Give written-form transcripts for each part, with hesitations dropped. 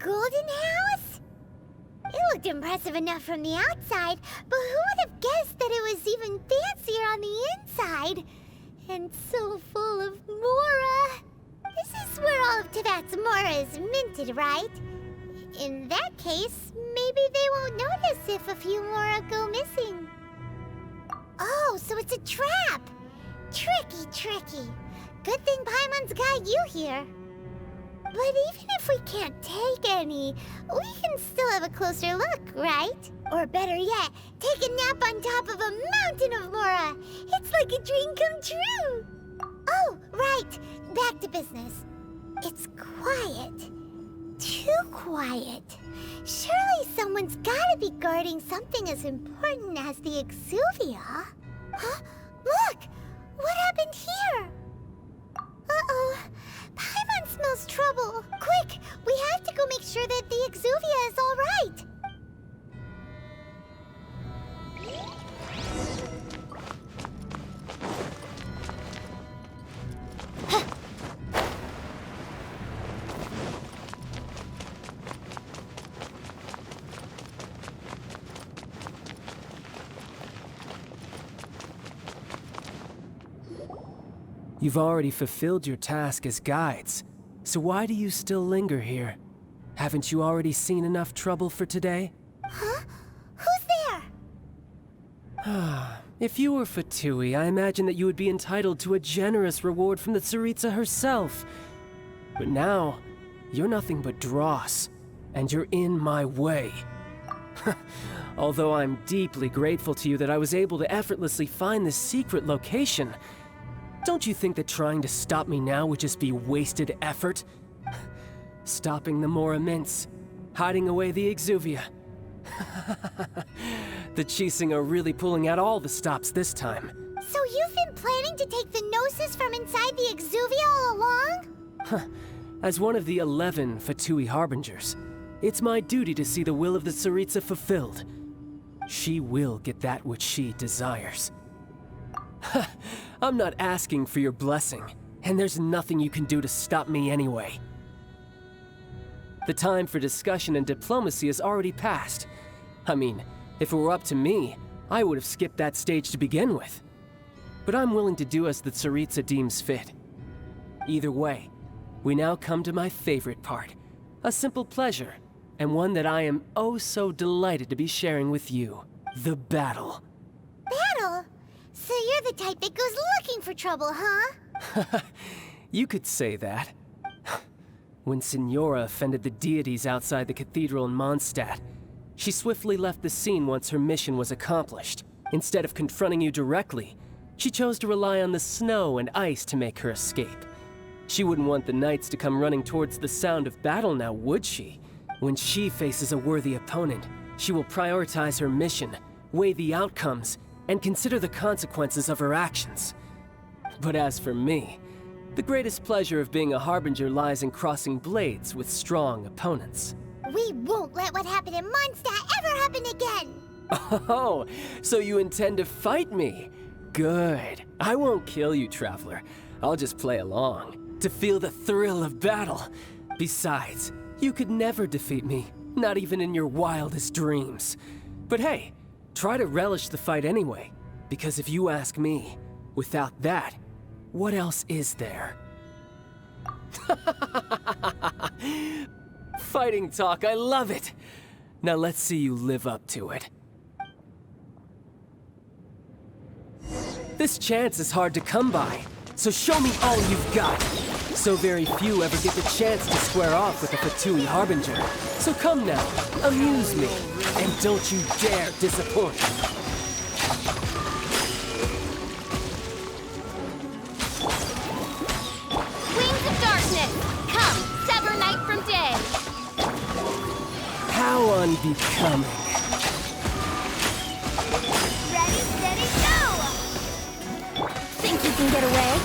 golden house? It looked impressive enough from the outside, but who would have guessed that it was even fancier on the inside? And so full of Mora. This is where all of Teyvat's Mora is minted, right? In that case, maybe they won't notice if a few Mora go missing. Oh, so it's a trap! Tricky, tricky. Good thing Paimon's got you here. But even if we can't take any, we can still have a closer look, right? Or better yet, take a nap on top of a mountain of Mora. It's like a dream come true. Oh, right. Back to business. It's quiet. Too quiet. Surely someone's gotta be guarding something as important as the Exuvia. Huh? Look! What happened here? Uh-oh. Paimon smells trouble. Quick! We have to go make sure that the Exuvia is all right. You've already fulfilled your task as guides, so why do you still linger here? Haven't you already seen enough trouble for today? Huh? Who's there? If you were Fatui, I imagine that you would be entitled to a generous reward from the Tsaritsa herself. But now, you're nothing but dross, and you're in my way. Although I'm deeply grateful to you that I was able to effortlessly find this secret location, don't you think that trying to stop me now would just be wasted effort? Stopping the Mora Mints, hiding away the Exuvia. The Chising are really pulling out all the stops this time. So you've been planning to take the Gnosis from inside the Exuvia all along? As one of the 11 Fatui Harbingers, it's my duty to see the will of the Tsaritsa fulfilled. She will get that which she desires. I'm not asking for your blessing, and there's nothing you can do to stop me anyway. The time for discussion and diplomacy has already passed. I mean, if it were up to me, I would have skipped that stage to begin with. But I'm willing to do as the Tsaritsa deems fit. Either way, we now come to my favorite part. A simple pleasure, and one that I am oh so delighted to be sharing with you. The battle. Battle? So you're the type that goes looking for trouble, huh? You could say that. When Signora offended the deities outside the cathedral in Mondstadt, she swiftly left the scene once her mission was accomplished. Instead of confronting you directly, she chose to rely on the snow and ice to make her escape. She wouldn't want the knights to come running towards the sound of battle now, would she? When she faces a worthy opponent, she will prioritize her mission, weigh the outcomes, and consider the consequences of her actions. But as for me, the greatest pleasure of being a Harbinger lies in crossing blades with strong opponents. We won't let what happened in Mondstadt ever happen again! Oh, so you intend to fight me? Good. I won't kill you, Traveler. I'll just play along, to feel the thrill of battle. Besides, you could never defeat me, not even in your wildest dreams. But hey, try to relish the fight anyway, because if you ask me, without that, what else is there? Fighting talk, I love it! Now let's see you live up to it. This chance is hard to come by, so show me all you've got. So very few ever get the chance to square off with a Fatui Harbinger. So come now, amuse me, and don't you dare disappoint. Wings of darkness, come, sever night from day. How unbecoming. Ready, steady, go! Think you can get away?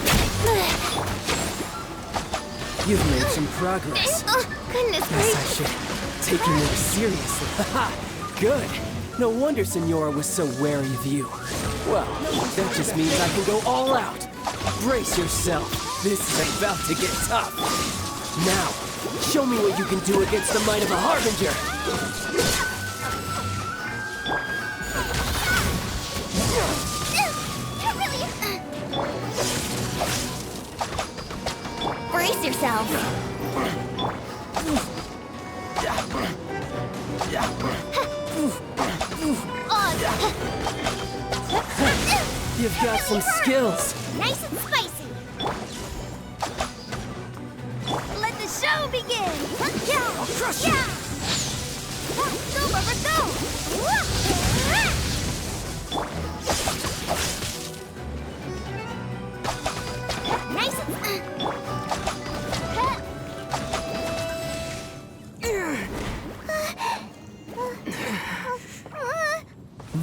You've made some progress. Goodness Guess I gracious. should take you more seriously. Haha, good. No wonder Signora was so wary of you. Well, that just means I can go all out. Brace yourself. This is about to get tough. Now, show me what you can do against the might of a Harbinger! Brace yourself. You've got some skills. Nice and spicy. Let the show begin. I'll crush you. Go, Bubba, go. Nice and...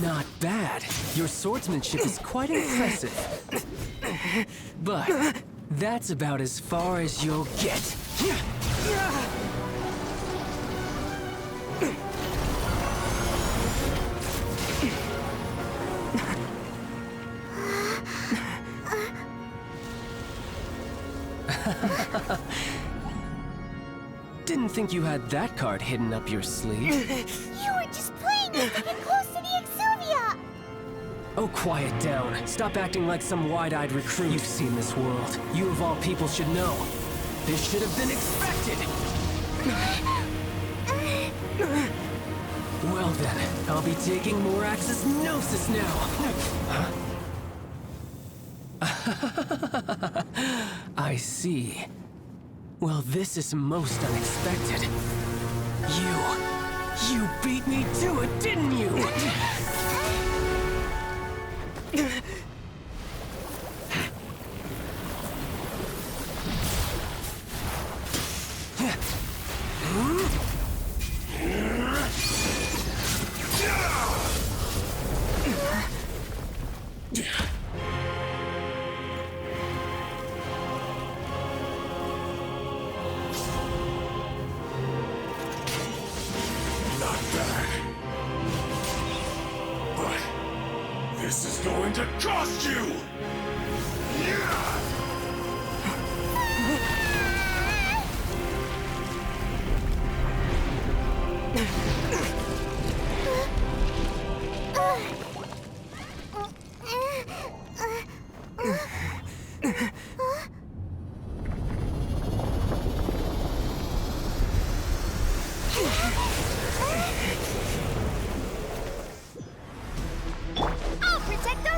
Not bad. Your swordsmanship is quite impressive. But that's about as far as you'll get. Didn't think you had that card hidden up your sleeve. You were just playing it to get close to the Exuvia! Oh, quiet down. Stop acting like some wide-eyed recruit. You've seen this world. You of all people should know. This should have been expected! Well then, I'll be taking Morax's Gnosis now! I see. Well, this is most unexpected. You beat me to it, didn't you? This is going to cost you!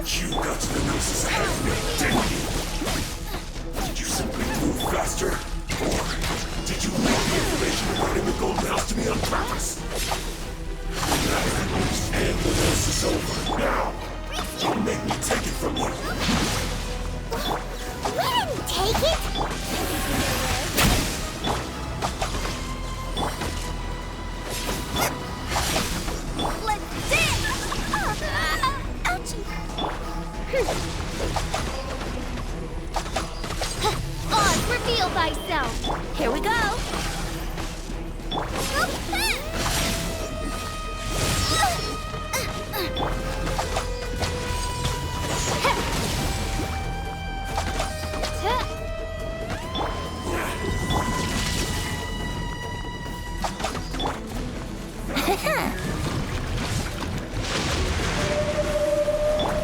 You got to the Gnosis ahead of me, didn't you? Did you simply move faster? Or did you leak the information regarding the Golden House to me on purpose? And the race is over. Now, don't make me take it from you. We didn't take it! Let's dance! Ouchie! Oz, reveal thyself! Here we go!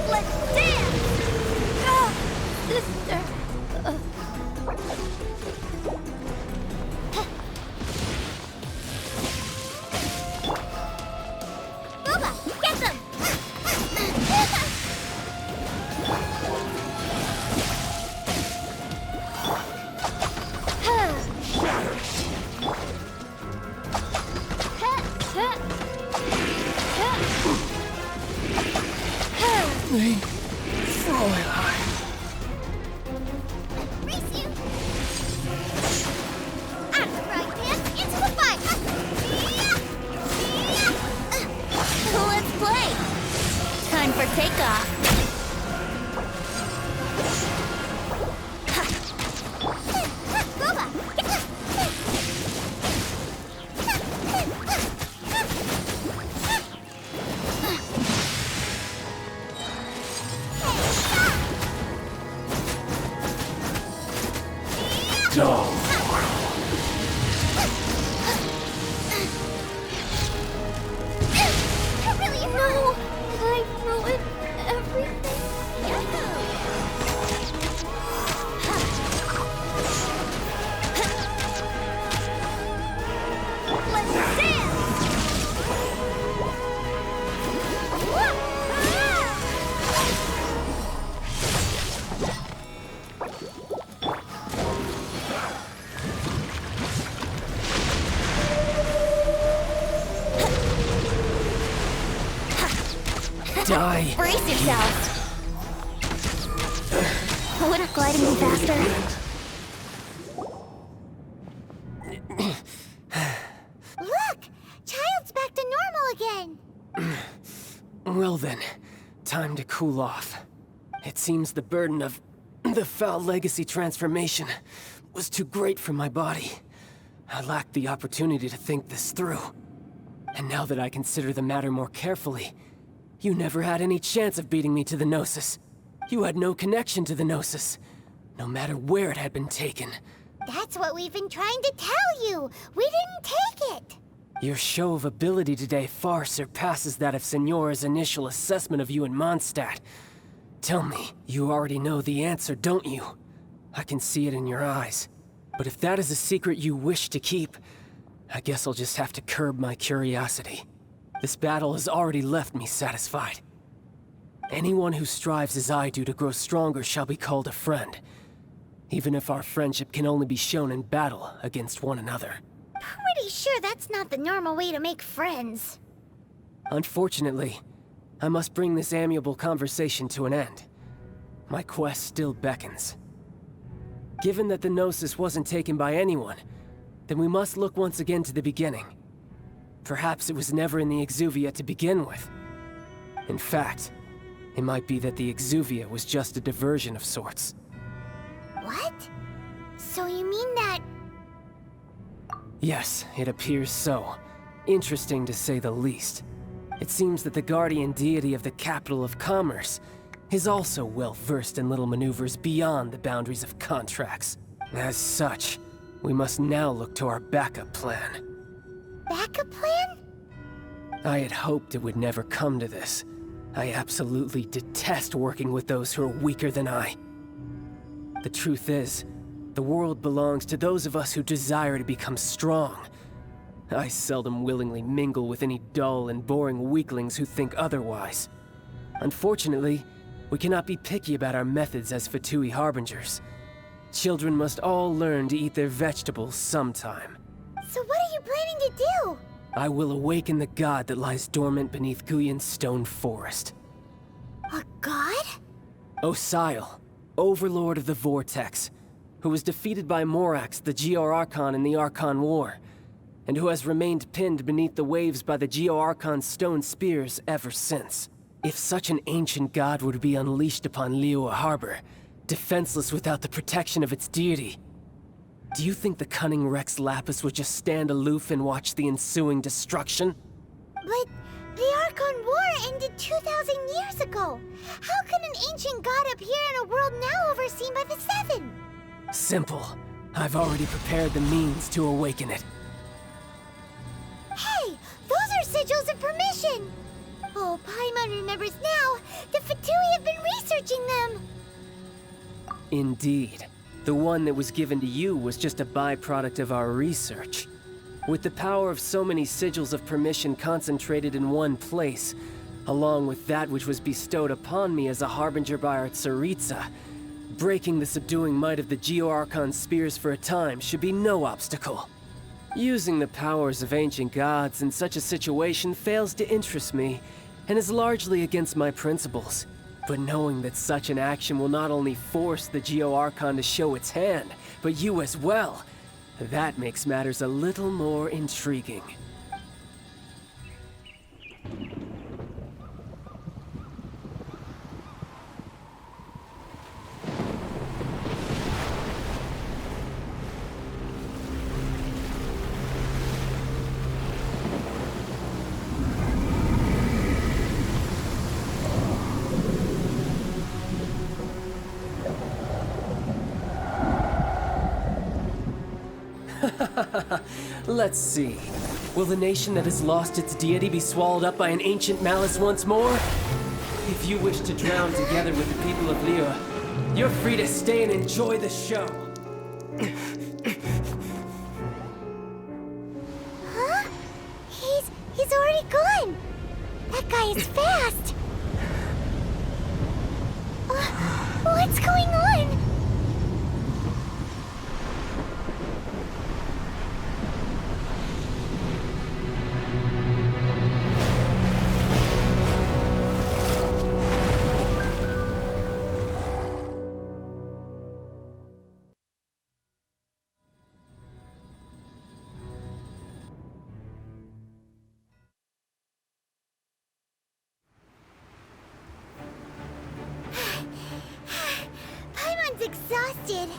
Let's dance! Sister. Booba, get them! Fräulein. Race you! Out of the frying pan, into the fire! Let's play! Time for takeoff! Booba, get them! Dumb. Die. Brace yourself. Would it glide any faster? Look! Child's back to normal again! Well then, time to cool off. It seems the burden of the foul legacy transformation was too great for my body. I lacked the opportunity to think this through. And now that I consider the matter more carefully, you never had any chance of beating me to the Gnosis. You had no connection to the Gnosis, no matter where it had been taken. That's what we've been trying to tell you! We didn't take it! Your show of ability today far surpasses that of Signora's initial assessment of you in Mondstadt. Tell me, you already know the answer, don't you? I can see it in your eyes. But if that is a secret you wish to keep, I guess I'll just have to curb my curiosity. This battle has already left me satisfied. Anyone who strives as I do to grow stronger shall be called a friend, even if our friendship can only be shown in battle against one another. Pretty sure that's not the normal way to make friends. Unfortunately, I must bring this amiable conversation to an end. My quest still beckons. Given that the Gnosis wasn't taken by anyone, then we must look once again to the beginning. Perhaps it was never in the Exuvia to begin with. In fact, it might be that the Exuvia was just a diversion of sorts. What? So you mean that... Yes, it appears so. Interesting to say the least. It seems that the guardian deity of the capital of commerce is also well versed in little maneuvers beyond the boundaries of contracts. As such, we must now look to our backup plan. backup plan? I had hoped it would never come to this. I absolutely detest working with those who are weaker than I. The truth is, the world belongs to those of us who desire to become strong. I seldom willingly mingle with any dull and boring weaklings who think otherwise. Unfortunately, we cannot be picky about our methods as Fatui Harbingers. Children must all learn to eat their vegetables sometime. So what are you planning to do? I will awaken the god that lies dormant beneath Guyon's stone forest. A god? Osial, overlord of the Vortex, who was defeated by Morax, the Geo-Archon in the Archon War, and who has remained pinned beneath the waves by the Geo-Archon's stone spears ever since. If such an ancient god were to be unleashed upon Liyue Harbor, defenseless without the protection of its deity, do you think the cunning Rex Lapis would just stand aloof and watch the ensuing destruction? But the Archon War ended 2,000 years ago. How can an ancient god appear in a world now overseen by the Seven? Simple. I've already prepared the means to awaken it. Hey, those are sigils of permission. Oh, Paimon remembers now. The Fatui have been researching them. Indeed. The one that was given to you was just a byproduct of our research. With the power of so many sigils of permission concentrated in one place, along with that which was bestowed upon me as a harbinger by our Tsaritsa, breaking the subduing might of the Geo-Archon spears for a time should be no obstacle. Using the powers of ancient gods in such a situation fails to interest me, and is largely against my principles. But knowing that such an action will not only force the Geo-Archon to show its hand, but you as well, that makes matters a little more intriguing. Let's see. Will the nation that has lost its deity be swallowed up by an ancient malice once more? If you wish to drown together with the people of Liyue, you're free to stay and enjoy the show. Huh? He's already gone. That guy is fast. What's going on? did.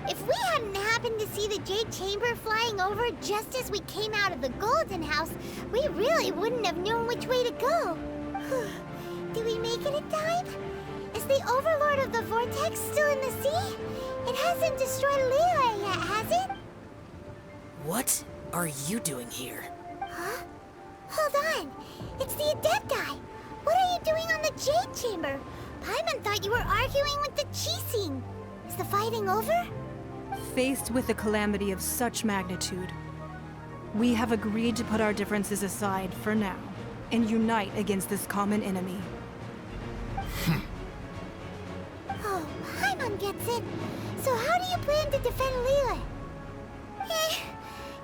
If we hadn't happened to see the Jade Chamber flying over just as we came out of the Golden House, we really wouldn't have known which way to go. Did we make it in time? Is the Overlord of the Vortex still in the sea? It hasn't destroyed Liyue yet, has it? What are you doing here? Huh? Hold on. It's the Adepti. What are you doing on the Jade Chamber? Paimon thought you were arguing with the Qixing. Is the fighting over? Faced with a calamity of such magnitude, we have agreed to put our differences aside for now and unite against this common enemy. Oh, Paimon gets it. So how do you plan to defend Liyue?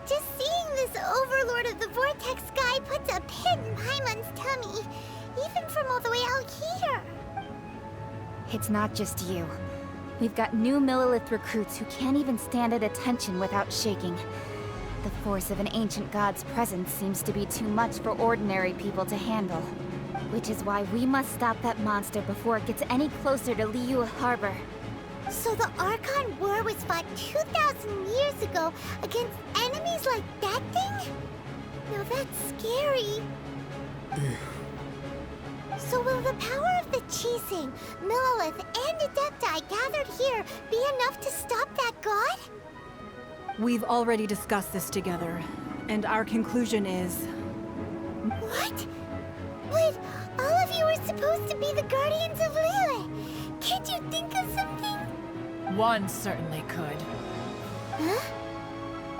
Just seeing this Overlord of the Vortex guy puts a pit in Paimon's tummy, even from all the way out here. It's not just you. We've got new Millelith recruits who can't even stand at attention without shaking. The force of an ancient god's presence seems to be too much for ordinary people to handle. Which is why we must stop that monster before it gets any closer to Liyue Harbor. So the Archon War was fought 2,000 years ago against enemies like that thing? Now that's scary. So will the power of the Qixing, Millelith, and Adepti gathered here be enough to stop that god? We've already discussed this together, and our conclusion is... What? But all of you were supposed to be the guardians of Liyue. Can't you think of something? One certainly could. Huh?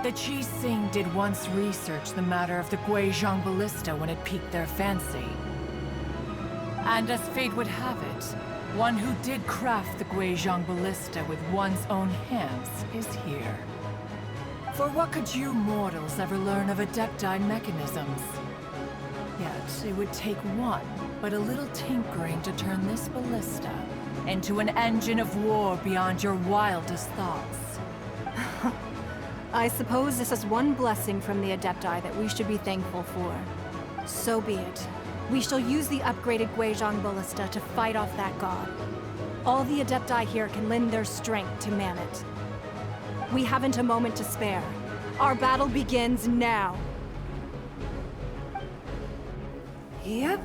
The Qixing did once research the matter of the Guizhong Ballista when it piqued their fancy. And as fate would have it, one who did craft the Guizhong Ballista with one's own hands is here. For what could you mortals ever learn of Adepti mechanisms? Yet, it would take one, but a little tinkering to turn this ballista into an engine of war beyond your wildest thoughts. I suppose this is one blessing from the Adepti that we should be thankful for. So be it. We shall use the upgraded Guizhong Ballista to fight off that god. All the Adepti here can lend their strength to man it. We haven't a moment to spare. Our battle begins now. Yep.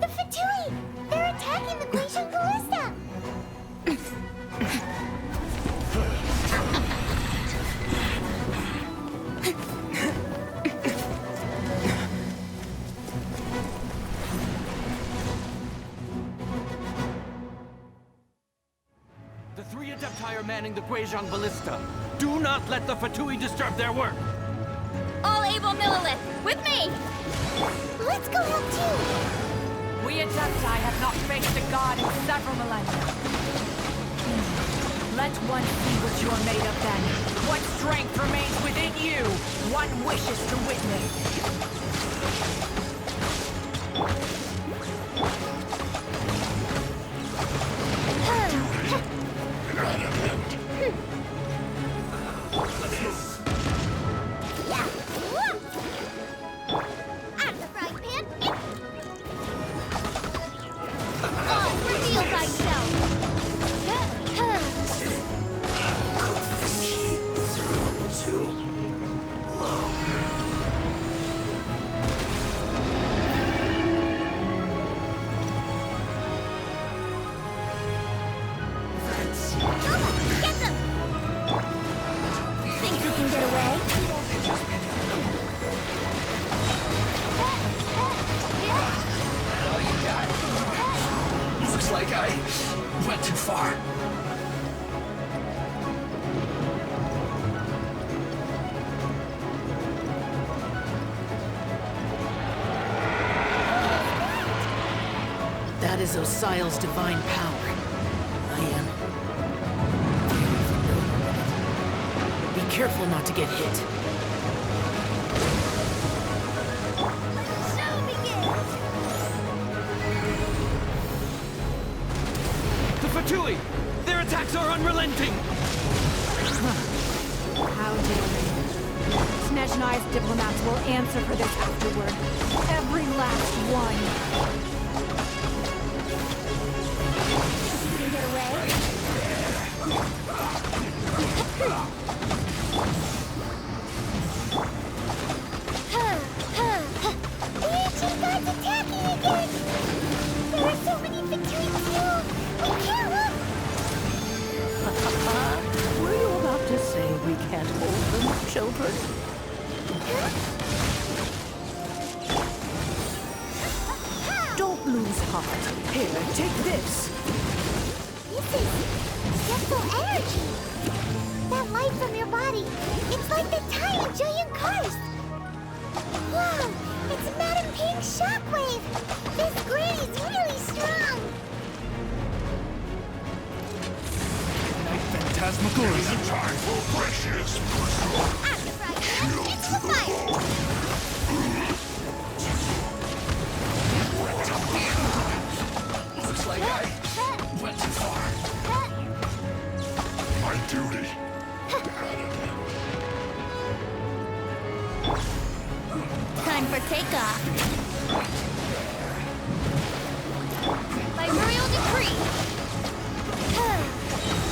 The Fatui! They're attacking the Guizhong Ballista! The three Adepti are manning the Guizhong Ballista. Do not let the Fatui disturb their work! All able Millelith, with me! Let's go help too! We Adepti have not faced a god in several millennia. Let one see what you are made of then. What strength remains within you, one wishes to witness. Out of the frying pan! All reveal thyself! too far. That is Osial's divine power. I am very familiar with it. Be careful not to get hit. Show begins! The Fatui! Their attacks are unrelenting! How dare Snezhnai's diplomats will answer for this afterward. Every last one. You can get away. The ancient gods attacking again! There are so many Fatui too! We can't look! Were you about to say we can't hold them, children? Don't lose heart. Here, take this. This is gentle energy! That light from your body, it's like the tiny giant curse! Wow, it's Madame Pink's shockwave! This granny's really strong! Phantasmagoria. It is time for precious pursuit. After it's the fire! Looks like I went too far. My duty. Time for takeoff. By royal decree.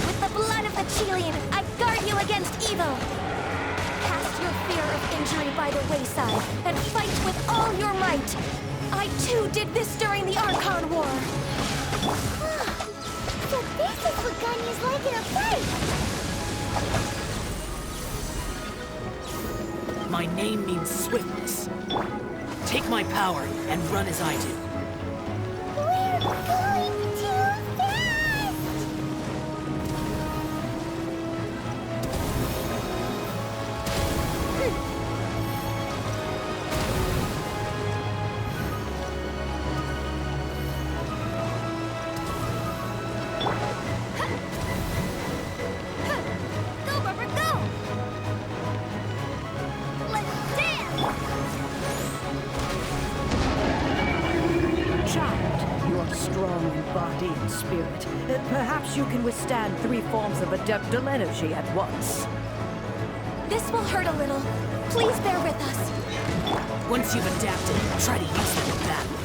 With the blood of the Chelian, I guard you against evil. Cast your fear of injury by the wayside and fight with all your might. I too did this during the Archon War. So this is what Ganya's like in a fight. My name means swiftness. Take my power and run as I do. We're going too fast! Go, Rubber, go! Let's dance! Child, you are strong in body and spirit. Perhaps you can withstand 3 forms of adeptal energy at once. This will hurt a little. Please bear with us. Once you've adapted, try to use them in battle.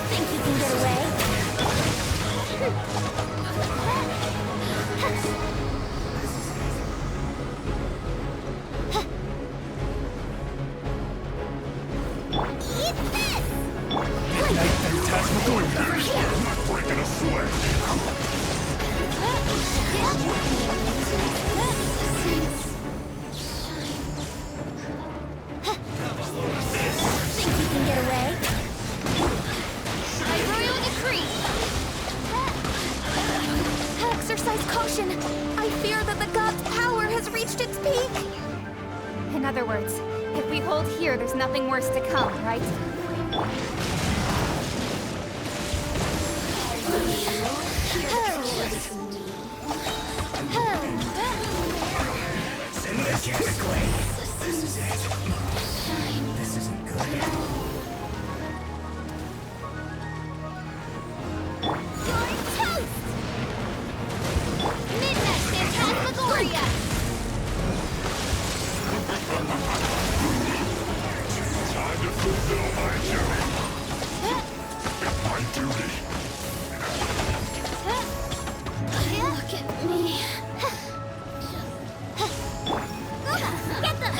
Think you can get away? Eat this! Ignite Phantasmagoria. I'm not breaking a sweat. Think you can get away? By royal decree! Exercise caution! I fear that the god's power has reached its peak! In other words, if we hold here, there's nothing worse to come, right? Send this quickly. This is it. This isn't good. You're toast! Midnight Phantasmagoria! Time to fulfill my duty. Look at me. Get them!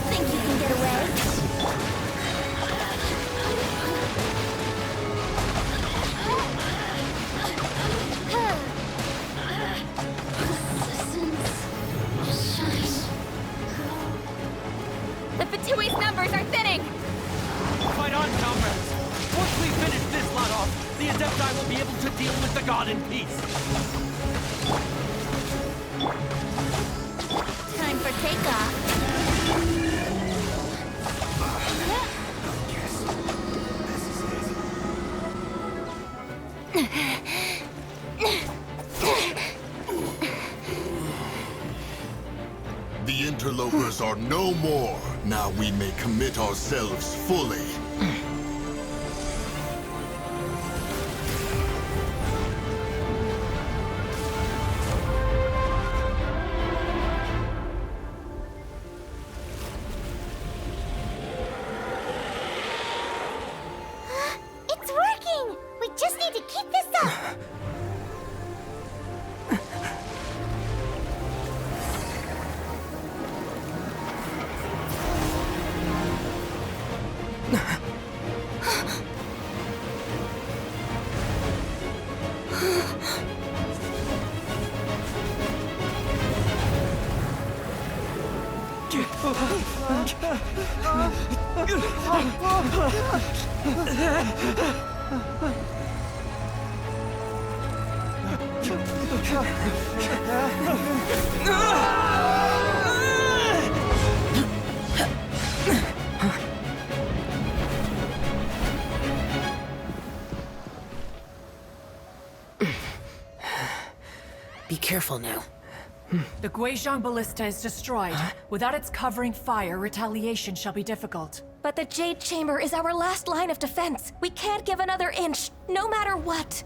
Think you can get away? The Fatui's numbers are thinning! Fight on, comrades! Adepti will be able to deal with the god in peace. Time for takeoff. The interlopers are no more. Now we may commit ourselves fully. It's working! We just need to keep this up! Be careful now. The Guizhong Ballista is destroyed. Without its covering fire, retaliation shall be difficult. But the Jade Chamber is our last line of defense. We can't give another inch, no matter what.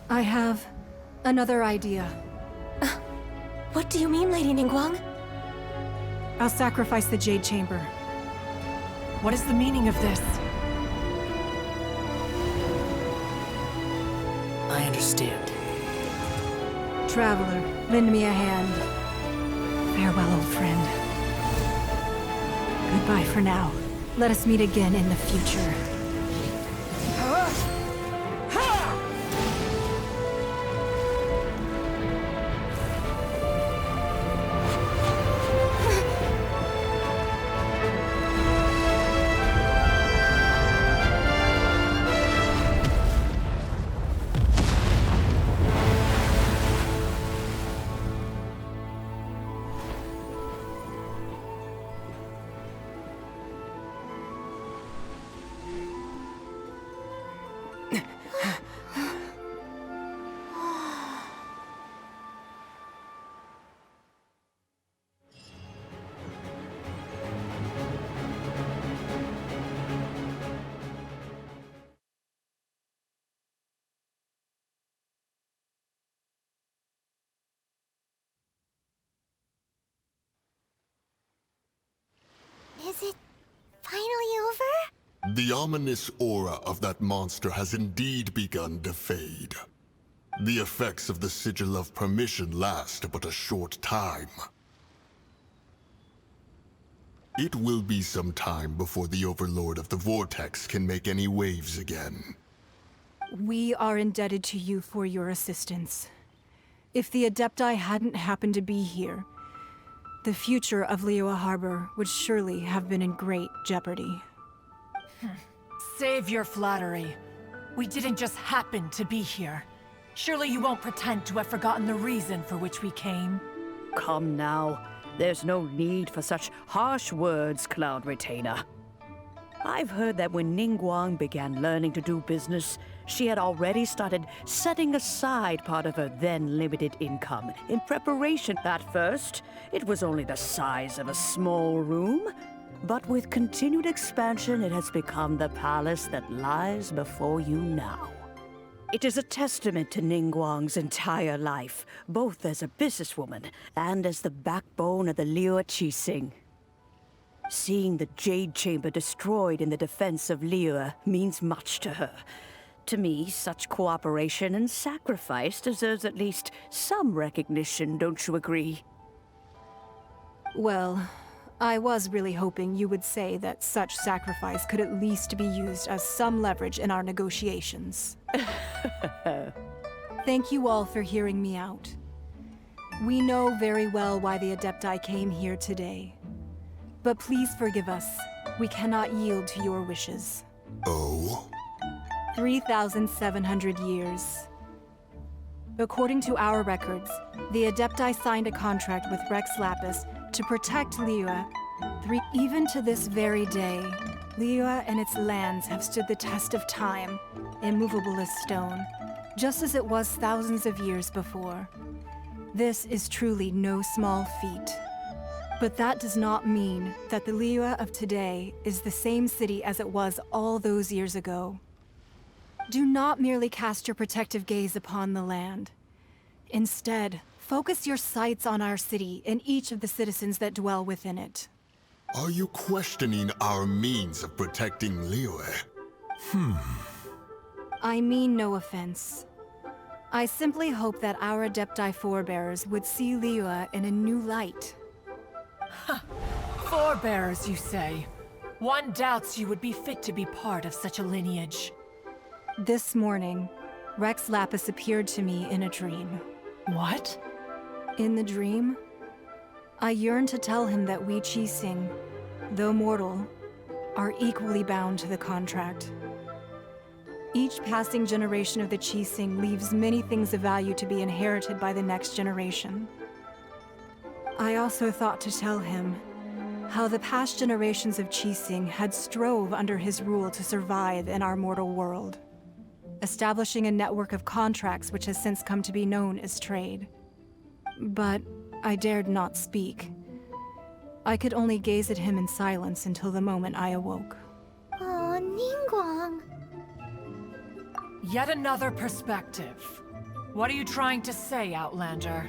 I have another idea. What do you mean, Lady Ningguang? I'll sacrifice the Jade Chamber. What is the meaning of this? I understand. Traveler, lend me a hand. Farewell, old friend. Goodbye for now. Let us meet again in the future. Is it finally over? The ominous aura of that monster has indeed begun to fade. The effects of the Sigil of Permission last but a short time. It will be some time before the Overlord of the Vortex can make any waves again. We are indebted to you for your assistance. If the Adepti hadn't happened to be here, the future of Liyue Harbor would surely have been in great jeopardy. Save your flattery. We didn't just happen to be here. Surely you won't pretend to have forgotten the reason for which we came. Come now. There's no need for such harsh words, Cloud Retainer. I've heard that when Ningguang began learning to do business, she had already started setting aside part of her then limited income in preparation. At first, it was only the size of a small room, but with continued expansion, it has become the palace that lies before you now. It is a testament to Ningguang's entire life, both as a businesswoman and as the backbone of the Liyue Qixing. Seeing the Jade Chamber destroyed in the defense of Liyue means much to her. To me, such cooperation and sacrifice deserves at least some recognition, don't you agree? Well, I was really hoping you would say that such sacrifice could at least be used as some leverage in our negotiations. Thank you all for hearing me out. We know very well why the Adepti came here today. But please forgive us. We cannot yield to your wishes. Oh? 3,700 years. According to our records, the Adepti signed a contract with Rex Lapis to protect Liyue. Even to this very day, Liyue and its lands have stood the test of time, immovable as stone, just as it was thousands of years before. This is truly no small feat. But that does not mean that the Liyue of today is the same city as it was all those years ago. Do not merely cast your protective gaze upon the land. Instead, focus your sights on our city and each of the citizens that dwell within it. Are you questioning our means of protecting Liyue? I mean no offense. I simply hope that our Adepti forebears would see Liyue in a new light. Forebears, you say? One doubts you would be fit to be part of such a lineage. This morning, Rex Lapis appeared to me in a dream. What? In the dream, I yearned to tell him that we Qixing, though mortal, are equally bound to the contract. Each passing generation of the Qixing leaves many things of value to be inherited by the next generation. I also thought to tell him how the past generations of Qixing had strove under his rule to survive in our mortal world, establishing a network of contracts which has since come to be known as trade. But I dared not speak. I could only gaze at him in silence until the moment I awoke. Oh, Ningguang. Yet another perspective. What are you trying to say, Outlander?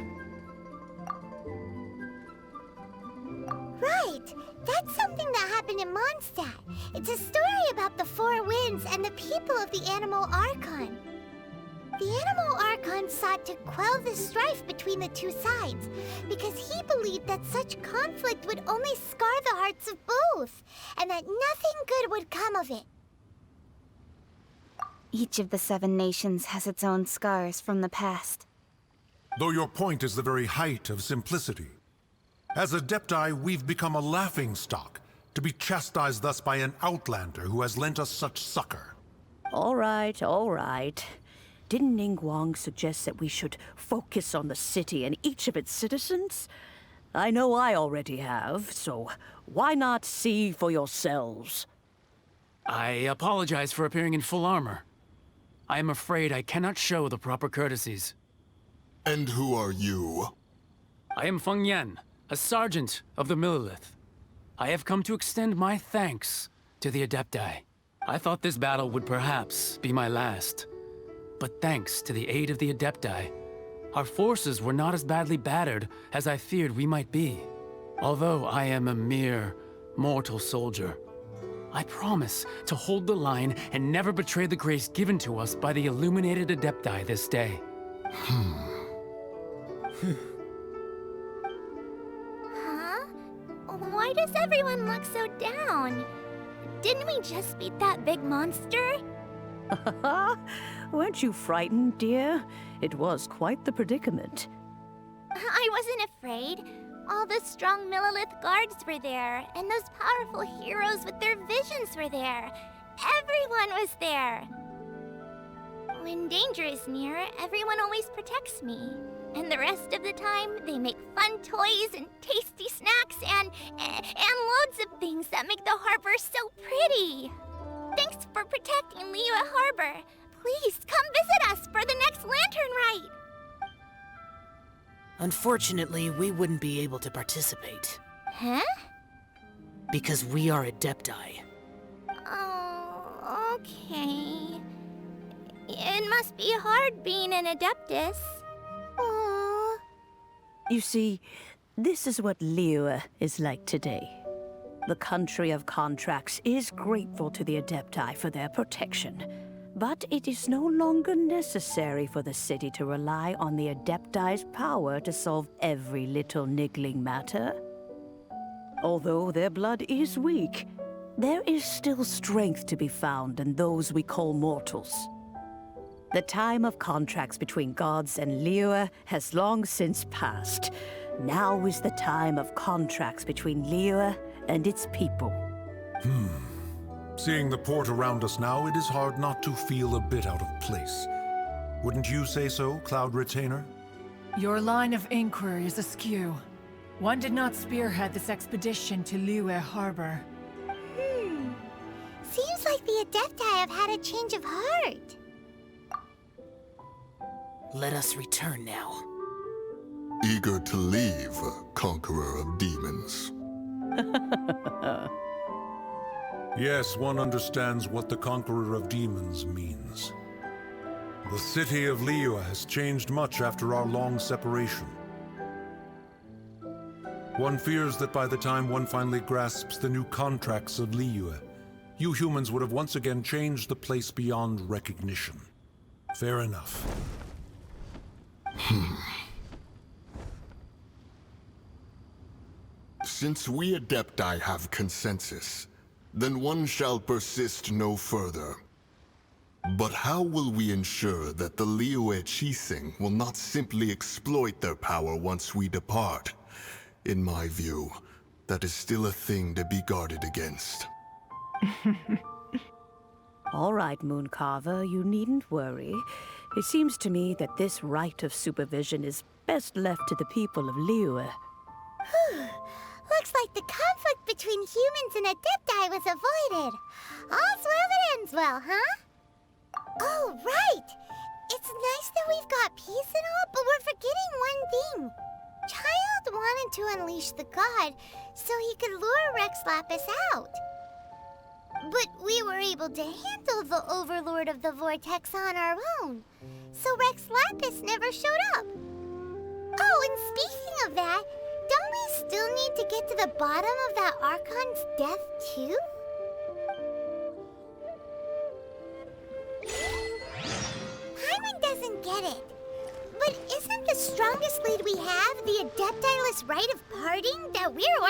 Right! That's something that happened in Mondstadt. It's a story about the Four Winds and the people of the Animal Archon. The Animal Archon sought to quell the strife between the two sides, because he believed that such conflict would only scar the hearts of both, and that nothing good would come of it. Each of the 7 nations has its own scars from the past. Though your point is the very height of simplicity. As Adepti, we've become a laughingstock, to be chastised thus by an outlander who has lent us such succor. All right, all right. Didn't Ningguang suggest that we should focus on the city and each of its citizens? I know I already have, so why not see for yourselves? I apologize for appearing in full armor. I am afraid I cannot show the proper courtesies. And who are you? I am Feng Yan, a sergeant of the Millelith. I have come to extend my thanks to the Adepti. I thought this battle would perhaps be my last. But thanks to the aid of the Adepti, our forces were not as badly battered as I feared we might be. Although I am a mere mortal soldier, I promise to hold the line and never betray the grace given to us by the illuminated Adepti this day. Huh? Why does everyone look so down? Didn't we just beat that big monster? Weren't you frightened, dear? It was quite the predicament. I wasn't afraid. All the strong Millelith guards were there, and those powerful heroes with their visions were there. Everyone was there. When danger is near, everyone always protects me. And the rest of the time, they make fun toys and tasty snacks and loads of things that make the harbor so pretty. Thanks for protecting Liyue Harbor. Please come visit us for the next lantern rite. Unfortunately, we wouldn't be able to participate. Huh? Because we are Adepti. Oh, okay. It must be hard being an Adeptus. Aww. You see, this is what Liyue is like today. The country of contracts is grateful to the Adepti for their protection. But it is no longer necessary for the city to rely on the Adepti's power to solve every little niggling matter. Although their blood is weak, there is still strength to be found in those we call mortals. The time of contracts between gods and Liyue has long since passed. Now is the time of contracts between Liyue and its people. Seeing the port around us now, it is hard not to feel a bit out of place. Wouldn't you say so, Cloud Retainer? Your line of inquiry is askew. One did not spearhead this expedition to Liyue Harbor. Seems like the Adepti have had a change of heart. Let us return now. Eager to leave, Conqueror of Demons. Yes, one understands what the Conqueror of Demons means. The city of Liyue has changed much after our long separation. One fears that by the time one finally grasps the new contracts of Liyue, you humans would have once again changed the place beyond recognition. Fair enough. Since we Adepti have consensus, then one shall persist no further. But how will we ensure that the Liyue Qixing will not simply exploit their power once we depart? In my view, that is still a thing to be guarded against. All right, Mooncarver, you needn't worry. It seems to me that this right of supervision is best left to the people of Liyue. Looks like the conflict between humans and Adepti was avoided. All's well that ends well, huh? Oh, right! It's nice that we've got peace and all, but we're forgetting one thing. Child wanted to unleash the god so he could lure Rex Lapis out. But we were able to handle the Overlord of the Vortex on our own, so Rex Lapis never showed up. Oh, and speaking of that, don't we still need to get to the bottom of that Archon's death, too? Paimon doesn't get it. But isn't the strongest lead we have the Adeptiless rite of parting that we're